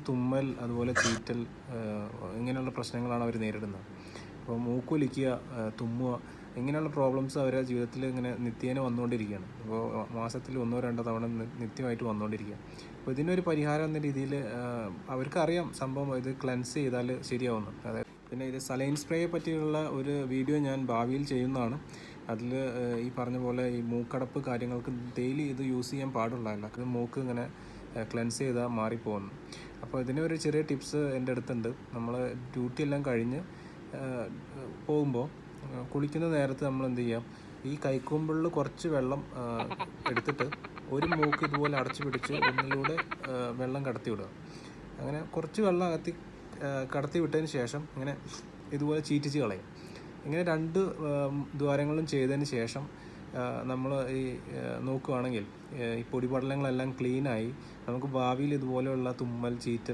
തുമ്മൽ, അതുപോലെ ചീറ്റൽ, ഇങ്ങനെയുള്ള പ്രശ്നങ്ങളാണ് അവർ നേരിടുന്നത്. അപ്പോൾ മൂക്കൊലിക്കുക, തുമ്മുക, ഇങ്ങനെയുള്ള പ്രോബ്ലംസ് അവരുടെ ജീവിതത്തിൽ ഇങ്ങനെ നിത്യേന വന്നുകൊണ്ടിരിക്കുകയാണ്. അപ്പോൾ മാസത്തിൽ 1-2 തവണ നിത്യമായിട്ട് വന്നുകൊണ്ടിരിക്കുക. അപ്പോൾ ഇതിനൊരു പരിഹാരം എന്ന രീതിയിൽ അവർക്കറിയാം സംഭവം ഇത് ക്ലെൻസ് ചെയ്താൽ ശരിയാവുന്നു. അതായത് പിന്നെ ഇത് സലൈൻ സ്പ്രേയെ പറ്റിയുള്ള ഒരു വീഡിയോ ഞാൻ ഭാവിയിൽ ചെയ്യുന്നതാണ്. അതിൽ ഈ പറഞ്ഞ പോലെ ഈ മൂക്കടപ്പ് കാര്യങ്ങൾക്ക് ഡെയിലി ഇത് യൂസ് ചെയ്യാൻ പാടുള്ളതല്ല. ഇത് മൂക്ക് ഇങ്ങനെ ക്ലെൻസ് ചെയ്താൽ മാറിപ്പോകുന്നു. അപ്പോൾ ഇതിനൊരു ചെറിയ ടിപ്സ് എൻ്റെ അടുത്തുണ്ട്. നമ്മൾ ഡ്യൂട്ടി എല്ലാം കഴിഞ്ഞ് പോകുമ്പോൾ കുളിക്കുന്ന നേരത്ത് നമ്മൾ എന്ത് ചെയ്യാം, ഈ കൈക്കുമ്പിളിൽ കുറച്ച് വെള്ളം എടുത്തിട്ട് ഒരു മൂക്ക് ഇതുപോലെ അടച്ചു പിടിച്ച് ഒന്നിലൂടെ വെള്ളം കടത്തി വിടുക. അങ്ങനെ കുറച്ച് വെള്ളം കടത്തി വിട്ടതിന് ശേഷം ഇങ്ങനെ ഇതുപോലെ ചീറ്റിച്ച് കളയും. ഇങ്ങനെ 2 ദ്വാരങ്ങളും ചെയ്തതിന് ശേഷം നമ്മൾ ഈ നോക്കുകയാണെങ്കിൽ ഈ പൊടിപടലങ്ങളെല്ലാം ക്ലീനായി നമുക്ക് ഭാവിയിൽ ഇതുപോലെയുള്ള തുമ്മൽ, ചീറ്റൽ